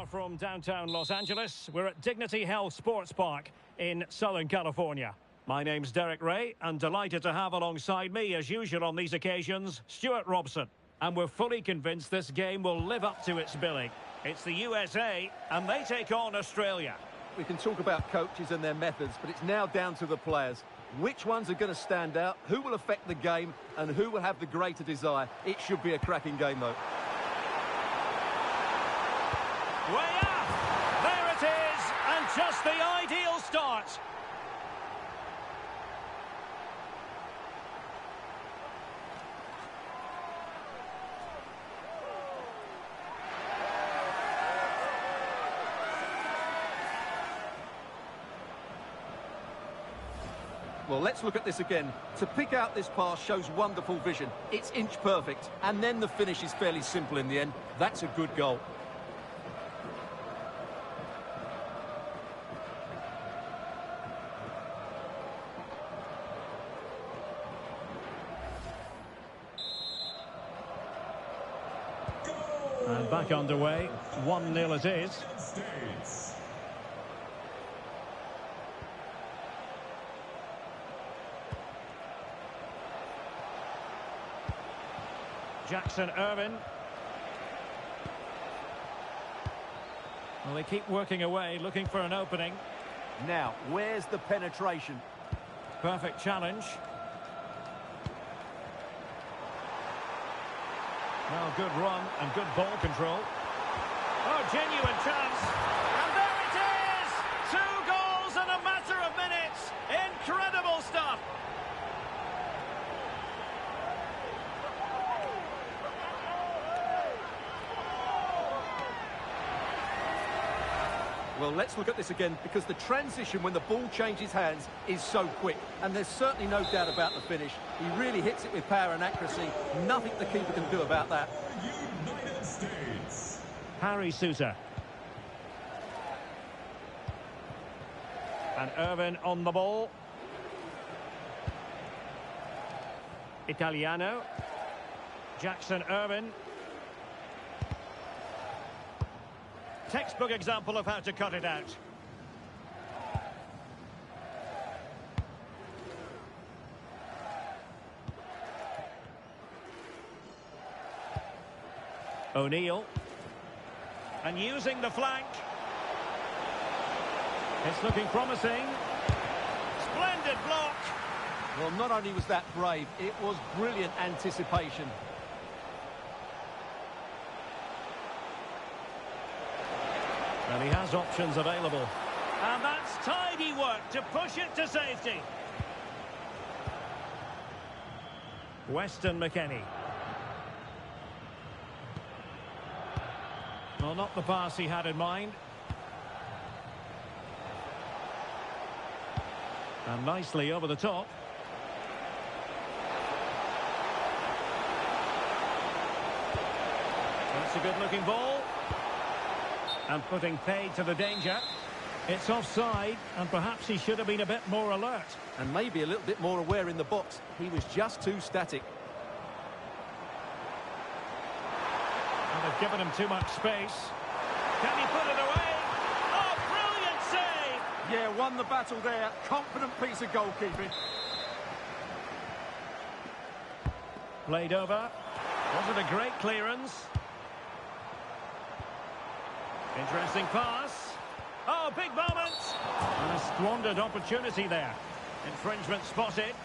from downtown Los Angeles. We're at Dignity Health Sports Park in Southern California. My name's Derek Ray, and delighted to have alongside me, as usual on these occasions, Stuart Robson. And we're fully convinced this game will live up to its billing. It's the USA, and they take on Australia. We can talk about coaches and their methods, but it's now down to the players. Which ones are going to stand out, who will affect the game, and who will have the greater desire? It should be a cracking game, though. Way up! There it is, and just the ideal start. Well, let's look at this again. To pick out this pass shows wonderful vision. It's inch perfect, and then the finish is fairly simple in the end. That's a good goal. And back underway, 1-0 it is. Jackson Irvin. Well, they keep working away, looking for an opening. Now, where's the penetration? Perfect challenge. Well, good run and good ball control. Oh, genuine chance. And there it is! 2 goals in a matter of minutes. Incredible stuff. Well, let's look at this again, because the transition when the ball changes hands is so quick. And there's certainly no doubt about the finish. He really hits it with power and accuracy. Nothing the keeper can do about that. United States. Harry Sousa. And Irvin on the ball. Italiano. Jackson Irvin. Textbook example of how to cut it out. O'Neill. And using the flank. It's looking promising. Splendid block. Well, not only was that brave, it was brilliant anticipation. And he has options available. And that's tidy work to push it to safety. Weston McKennie. Well, not the pass he had in mind. And nicely over the top. That's a good-looking ball. And putting paid to the danger. It's offside, and perhaps he should have been a bit more alert. And maybe a little bit more aware in the box. He was just too static. And they've given him too much space. Can he put it away? Oh, brilliant save! Yeah, won the battle there. Confident piece of goalkeeping. Played over. Was it a great clearance? Interesting pass. Oh, big moment. And a squandered opportunity there. Infringement spotted.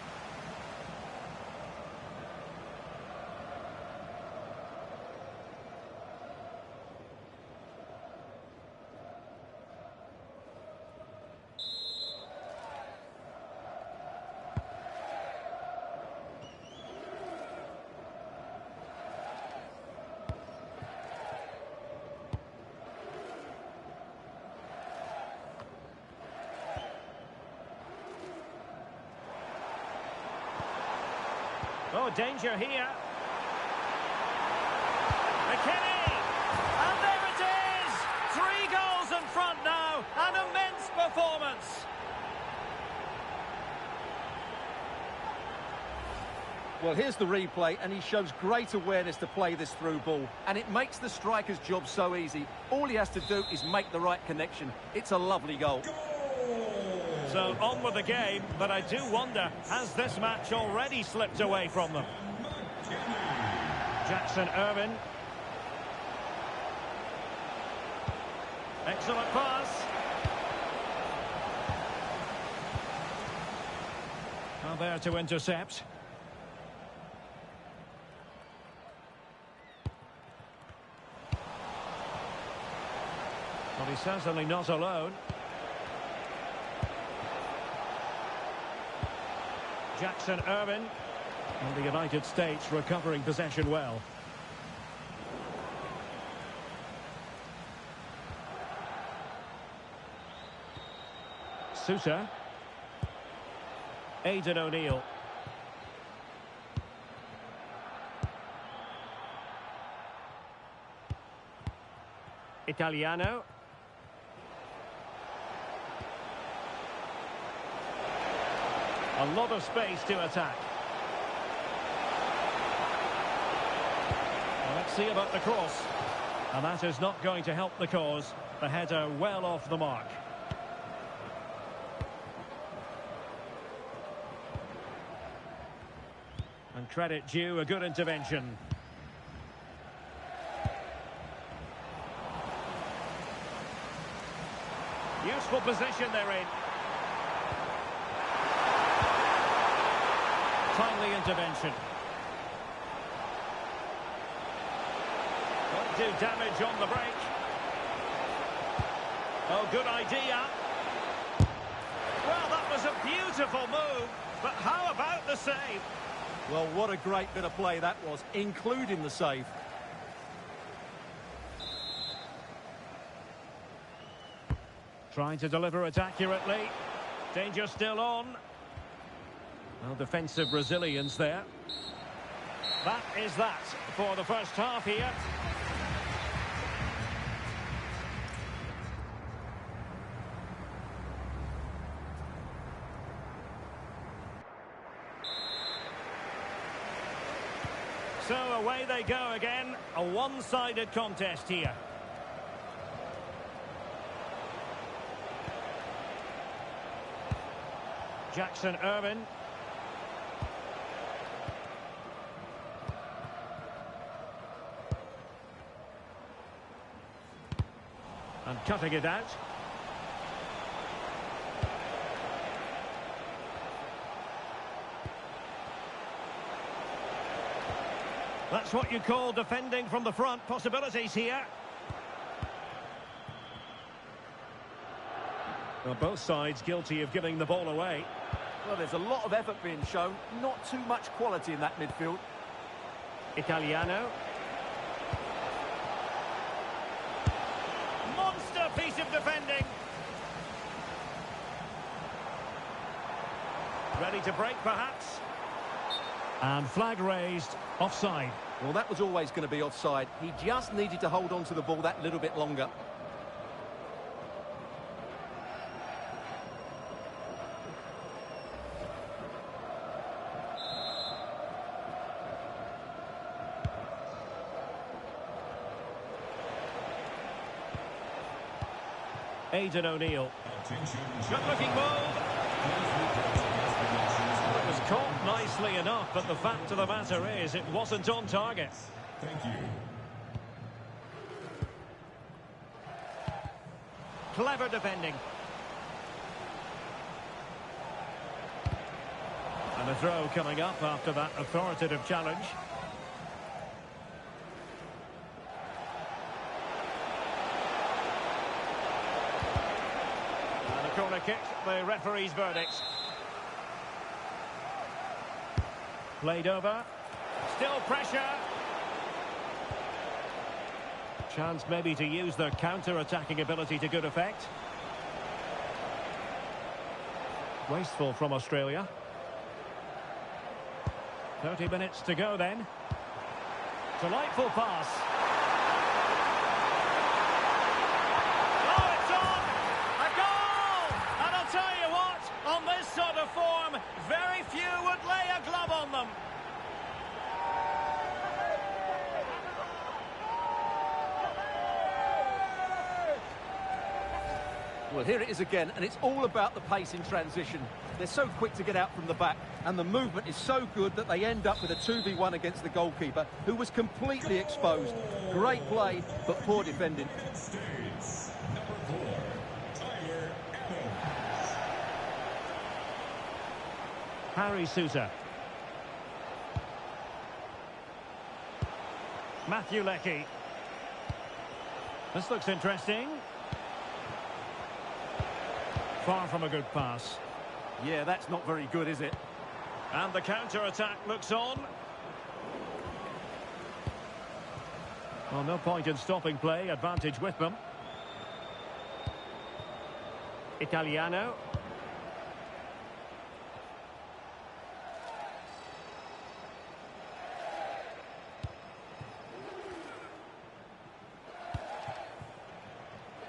Oh, danger here. McKennie! And there it is! 3 goals in front now. An immense performance. Well, here's the replay, and he shows great awareness to play this through ball. And it makes the striker's job so easy. All he has to do is make the right connection. It's a lovely goal. So on with the game, but I do wonder, has this match already slipped away from them? Jackson Irvine. Excellent pass. Now there to intercept. Well, he's certainly not alone. Jackson Irvine. And the United States recovering possession well. Sousa. Aidan O'Neill. Italiano. A lot of space to attack. Well, let's see about the cross. And that is not going to help the cause. The header well off the mark. And credit due, a good intervention. Useful position they're in. Timely intervention. Won't do damage on the break. Oh, good idea. Well, that was a beautiful move, but how about the save? Well, what a great bit of play that was, including the save. Trying to deliver it accurately. Danger still on. Well, defensive resilience there. That is that for the first half here. So away they go again. A one-sided contest here. Jackson Irvine. And cutting it out. That's what you call defending from the front. Possibilities here. Well, both sides guilty of giving the ball away. Well, there's a lot of effort being shown. Not too much quality in that midfield. Italiano. Monster piece of defending. Ready to break, perhaps. And flag raised. Offside. Well, that was always going to be offside. He just needed to hold on to the ball that little bit longer. Aidan O'Neill. Good-looking move. It was caught nicely enough, but the fact of the matter is it wasn't on target. Thank you. Clever defending. And a throw coming up after that authoritative challenge. And a corner kick, the referee's verdict. Played over. Still pressure. Chance maybe to use their counter-attacking ability to good effect. Wasteful from Australia. 30 minutes to go then. Delightful pass. Oh, it's on! A goal! And I'll tell you what, on this sort of form, very few would lay a glove on them. Well, here it is again, and it's all about the pace in transition. They're so quick to get out from the back, and the movement is so good that they end up with a 2v1 against the goalkeeper, who was completely exposed. Great play, but poor defending. States, number 4, Tyler Adams. Harry Sousa. Matthew Leckie. This looks interesting. Far from a good pass. Yeah, that's not very good, is it? And the counter-attack looks on. Well, no point in stopping play. Advantage with them. Italiano.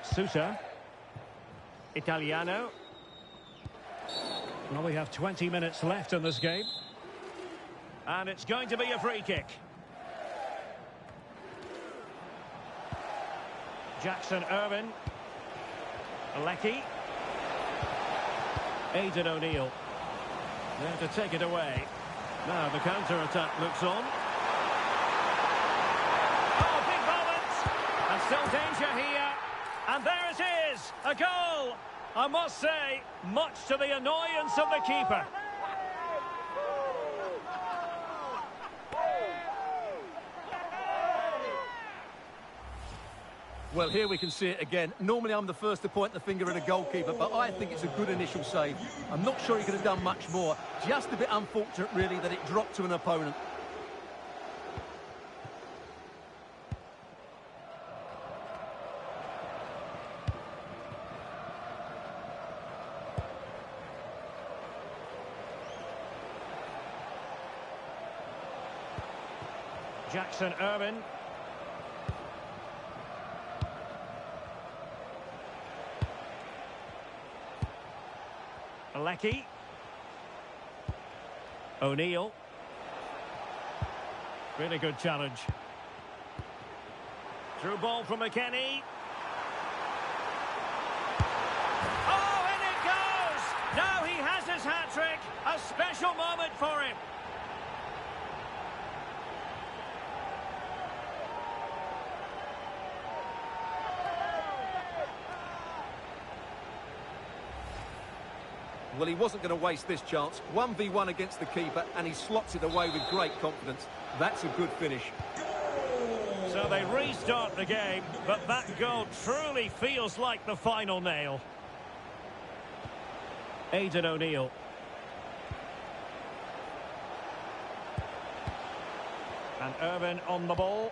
Sousa. Italiano. Well, we have 20 minutes left in this game. And it's going to be a free kick. Jackson Irvine. Leckie. Aidan O'Neill. There to take it away. Now the counter-attack looks on. Oh, big moment! And still danger here. And there it is, a goal! I must say, much to the annoyance of the keeper. Well, here we can see it again. Normally I'm the first to point the finger at a goalkeeper, but I think it's a good initial save. I'm not sure he could have done much more. Just a bit unfortunate, really, that it dropped to an opponent. Jackson Irvine. Leckie. O'Neill. Really good challenge. Through ball from McKennie. Oh, in it goes! Now he has his hat-trick. A special moment for him. Well, he wasn't going to waste this chance. 1v1 against the keeper, and he slots it away with great confidence. That's a good finish. So they restart the game, but that goal truly feels like the final nail. Aidan O'Neill. And Irvine on the ball.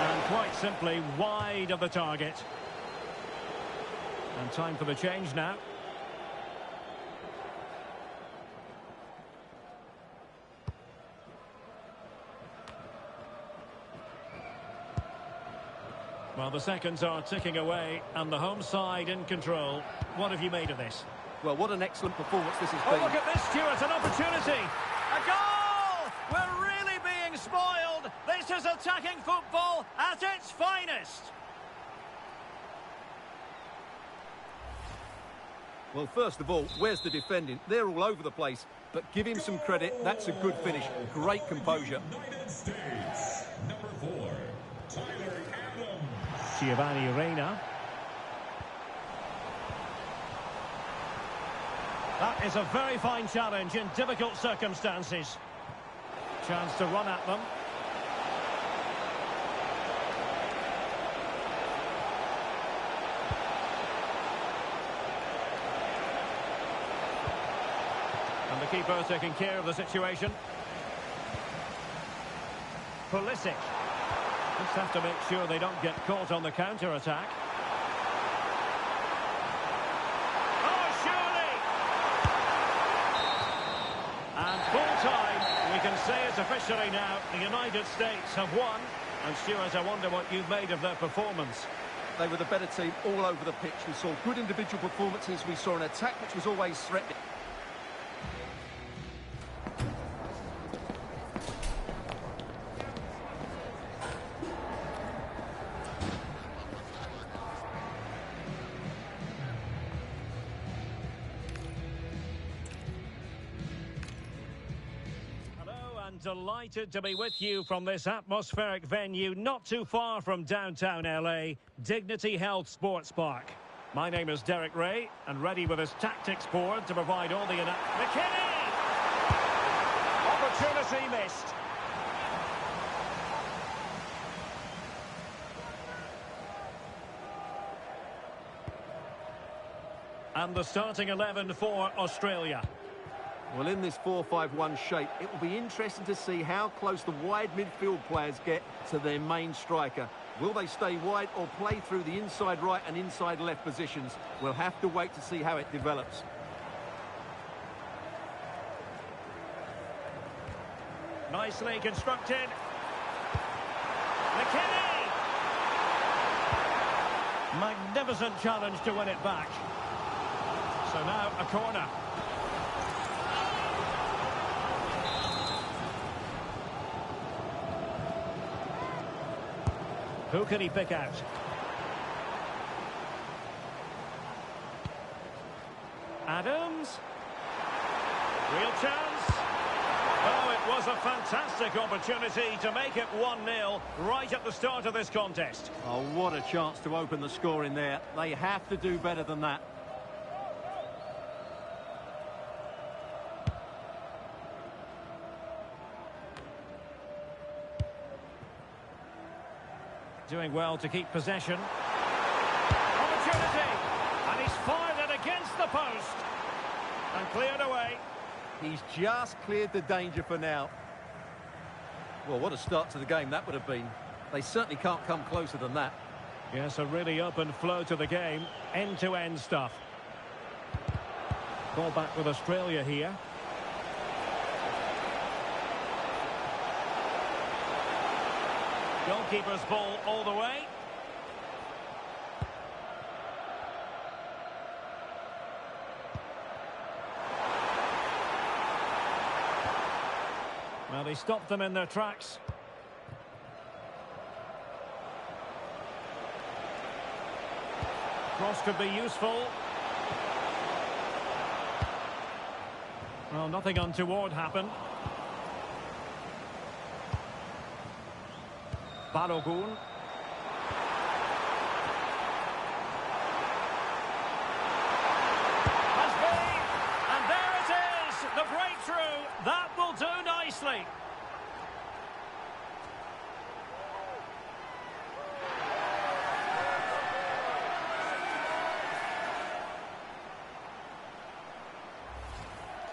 And quite simply wide of the target. And time for the change now. Well, the seconds are ticking away and the home side in control. What have you made of this? Well, what an excellent performance this has Oh, been. look at this, Stuart, an opportunity. A goal! We're really being spoiled. This is attacking football at its finest. Well, first of all, where's the defending? They're all over the place. But give him some credit. That's a good finish. Great composure. United States, number 4, Tyler Adams. Giovanni Reina. That is a very fine challenge in difficult circumstances. Chance to run at them. And the keeper taking care of the situation. Pulisic. Just have to make sure they don't get caught on the counter-attack. Oh, surely! And full time, we can say it's officially now. The United States have won. And Stuart, I wonder what you've made of their performance. They were the better team all over the pitch. We saw good individual performances. We saw an attack which was always threatening. delighted to be with you from this atmospheric venue not too far from downtown LA, Dignity Health Sports Park. My name is Derek Ray, and ready with his tactics board to provide all the... McKinney! Opportunity missed. And the starting 11 for Australia. Well, in this 4-5-1 shape, it will be interesting to see how close the wide midfield players get to their main striker. Will they stay wide or play through the inside right and inside left positions? We'll have to wait to see how it develops. Nicely constructed. McKinney! Magnificent challenge to win it back. So now a corner. Who can he pick out? Adams. Real chance. Oh, it was a fantastic opportunity to make it 1-0 right at the start of this contest. Oh, what a chance to open the score in there. They have to do better than that. Doing well to keep possession. Opportunity! And he's fired it against the post. And cleared away. He's just cleared the danger for now. Well, what a start to the game that would have been. They certainly can't come closer than that. Yes, a really open flow to the game. End-to-end stuff. Ball back with Australia here. Goalkeeper's ball all the way. Well, he stopped them in their tracks. Cross could be useful. Well, nothing untoward happened. Balogun. Has been, and there it is, the breakthrough. That will do nicely.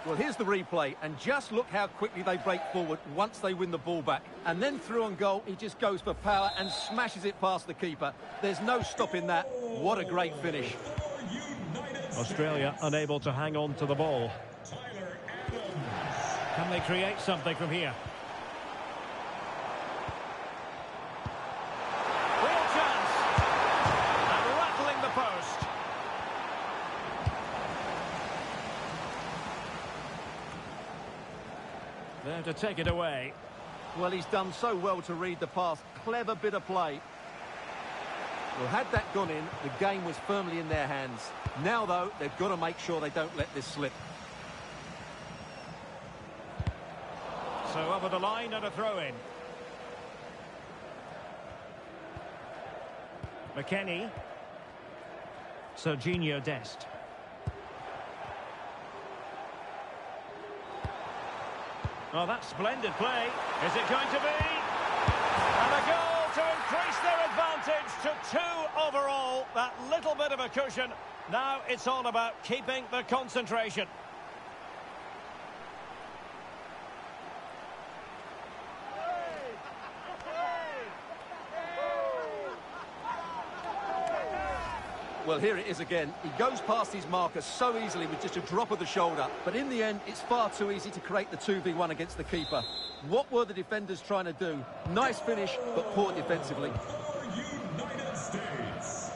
Well, here's the replay, and just look how quickly they break forward once they win the ball back. And then through on goal, he just goes for power and smashes it past the keeper. There's no stopping that. What a great finish. Australia unable to hang on to the ball. Can they create something from here? Real chance! And rattling the post. There to take it away. Well, he's done so well to read the pass. Clever bit of play. Well, had that gone in, the game was firmly in their hands. Now, though, they've got to make sure they don't let this slip. So over the line and a throw-in. McKennie. Serginho Dest. Oh, that's splendid play. Is it going to be? And a goal to increase their advantage to 2 overall. That little bit of a cushion. Now it's all about keeping the concentration. Well, here it is again. He goes past his marker so easily with just a drop of the shoulder. But in the end, it's far too easy to create the 2v1 against the keeper. What were the defenders trying to do? Nice finish, but poor defensively. United States.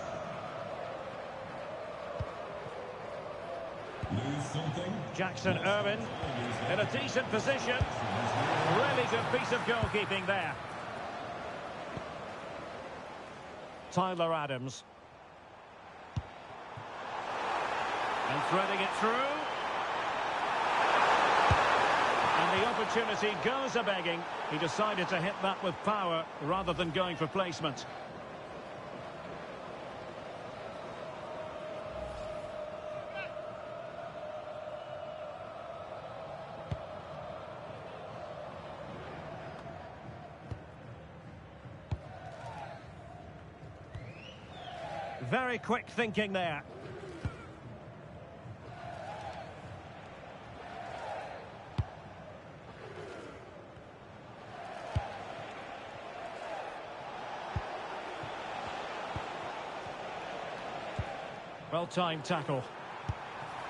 Lose something. Jackson Irwin in a decent position. Really good piece of goalkeeping there. Tyler Adams. And threading it through. And the opportunity. opportunity goes a-begging. He decided to hit that with power rather than going for placement. Very quick thinking there. Well-timed tackle.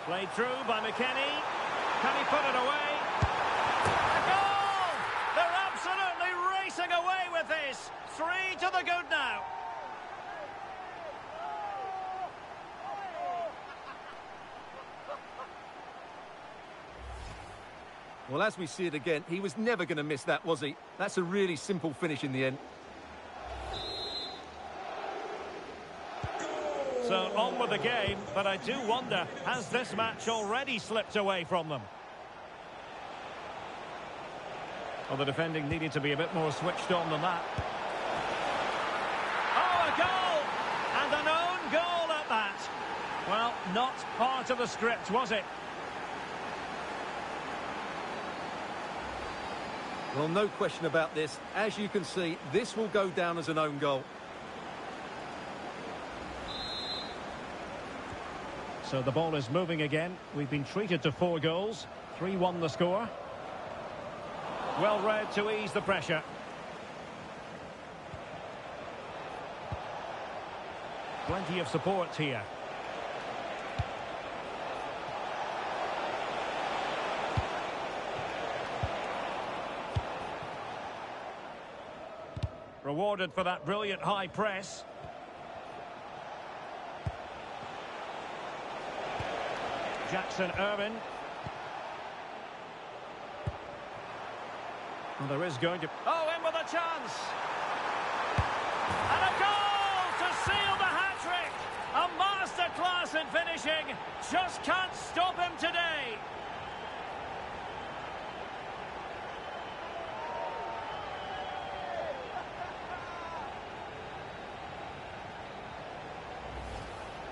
Played through by McKennie. Can he put it away? A goal! They're absolutely racing away with this. 3 to the good now. Well, as we see it again, he was never going to miss that, was he? That's a really simple finish in the end. So on with the game, but I do wonder, has this match already slipped away from them? Well, the defending needed to be a bit more switched on than that. Oh, a goal! And an own goal at that. Well, not part of the script, was it? Well, no question about this. As you can see, this will go down as an own goal. So the ball is moving again. We've been treated to 4 goals. 3-1 the score. Well read to ease the pressure. Plenty of support here. Rewarded for that brilliant high press. Jackson Irvin. Well, there is going to... Oh, in with a chance! And a goal to seal the hat-trick! A masterclass in finishing. Just can't stop him today.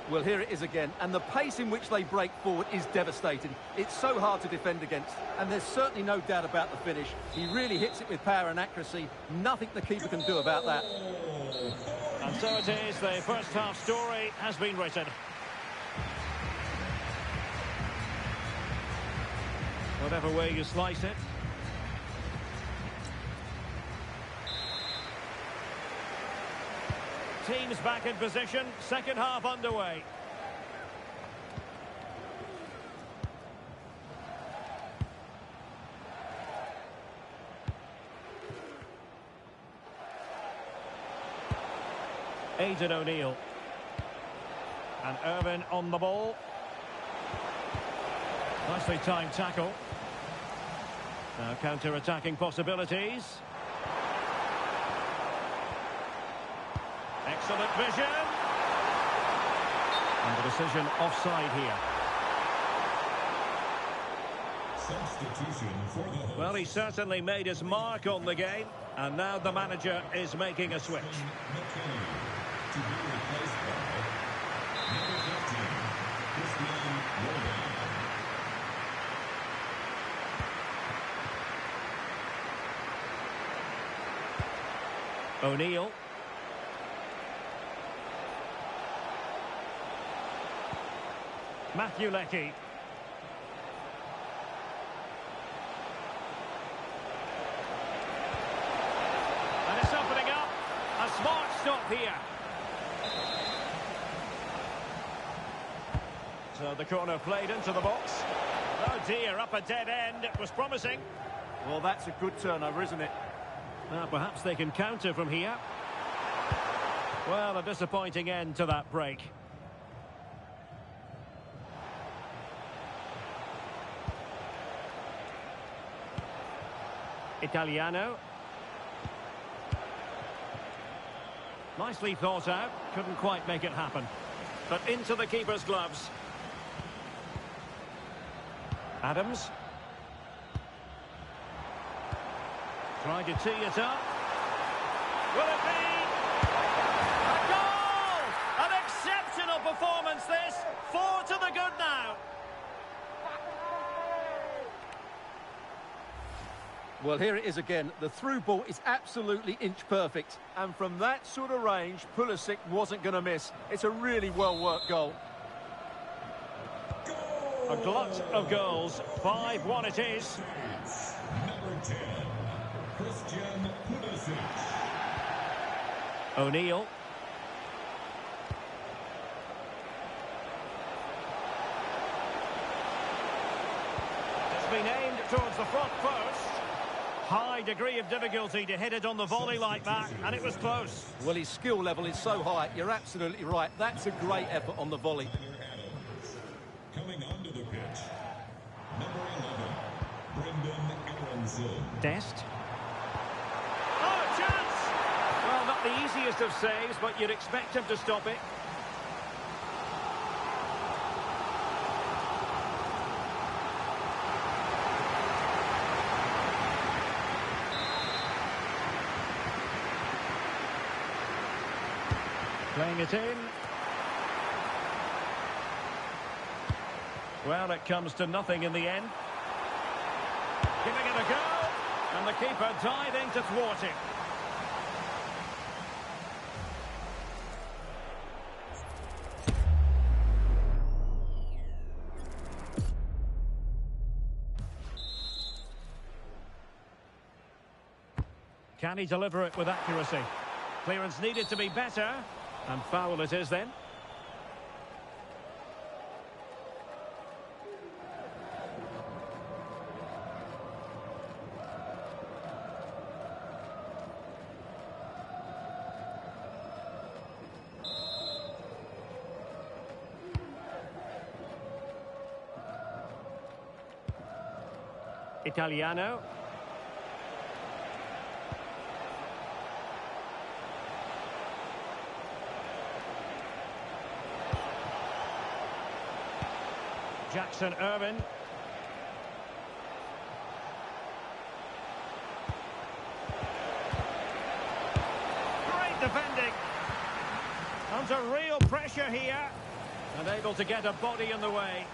Well, here it is again, and the pace in which they break forward is devastating. It's so hard to defend against, and there's certainly no doubt about the finish. He really hits it with power and accuracy. Nothing the keeper can do about that. And so it is, the first half story has been written. Whatever way you slice it. Teams back in position, second half underway. Aidan O'Neill. And Irvin on the ball. Nicely timed tackle. Now counter-attacking possibilities. Excellent vision. And the decision offside here. Substitution for the host. Well, he certainly made his mark on the game, and now the manager is making a switch. McKennie to be replaced by number 15, Christian Roland. O'Neill. Matthew Leckie. And it's opening up. A smart stop here. So the corner played into the box. Oh dear, up a dead end. It was promising. Well, that's a good turnover, isn't it? Now perhaps they can counter from here. Well, a disappointing end to that break. Italiano. Nicely thought out. Couldn't quite make it happen. But into the keeper's gloves. Adams. Trying to tee it up. Will it be a goal? An exceptional performance this. 4 to the good now. Well, here it is again. The through ball is absolutely inch perfect. And from that sort of range, Pulisic wasn't going to miss. It's a really well-worked goal. A glut of goals. 5-1 it is. Number 10, Christian Pulisic. O'Neill. It's been aimed towards the front post. High degree of difficulty to hit it on the volley like that, and it was close. Well, his skill level is so high. You're absolutely right. That's a great effort on the volley. Coming onto the pitch, number 11, Brendan Aronson. Dest. Oh, chance! Well, not the easiest of saves, but you'd expect him to stop it. Playing it in. Well, it comes to nothing in the end. Giving it a go. And the keeper diving to thwart it. Can he deliver it with accuracy? Clearance needed to be better. And foul it is then. Italiano. Jackson Irvin. Great defending. Under real pressure here. And able to get a body in the way.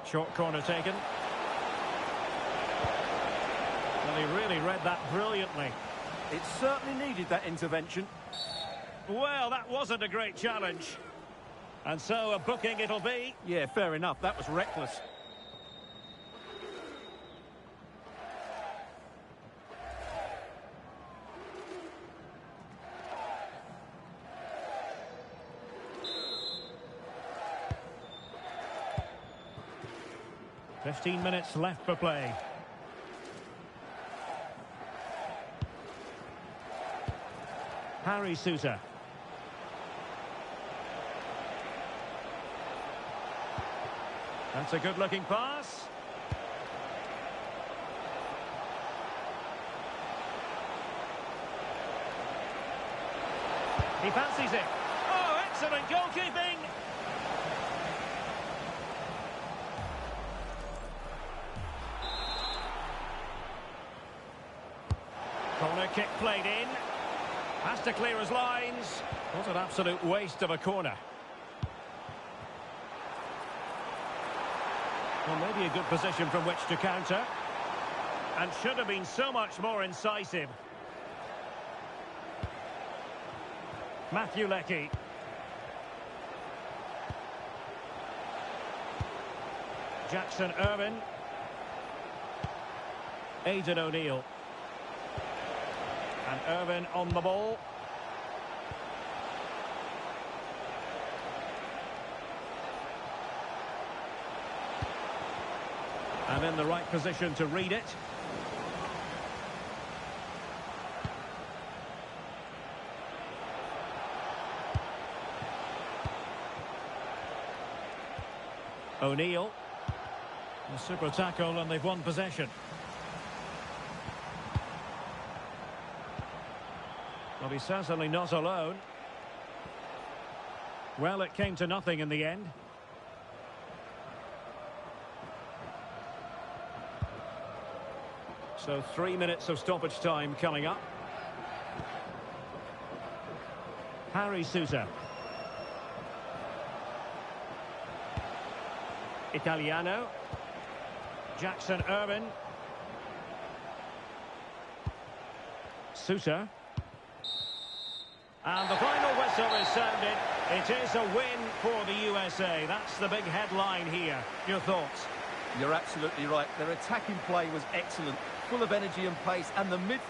Short corner taken. Well, he really read that brilliantly. It certainly needed that intervention. Well, that wasn't a great challenge. And so a booking it'll be. Yeah, fair enough. That was reckless. "15 minutes left for play. Harry Sousa. That's a good-looking pass. He fancies it. Oh, excellent goalkeeping. Corner kick played in. Has to clear his lines. What an absolute waste of a corner. Well, maybe a good position from which to counter. And should have been so much more incisive. Matthew Leckie. Jackson Irvin. Aidan O'Neill. And Irvin on the ball. And in the right position to read it. O'Neill. A super tackle and they've won possession. Well, he's certainly not alone. Well, it came to nothing in the end. So 3 minutes of stoppage time coming up. Harry Sousa. Italiano. Jackson Irvin. Sousa. And the final whistle is sounded. It is a win for the USA. That's the big headline here. Your thoughts? You're absolutely right. Their attacking play was excellent, full of energy and pace, and the midfield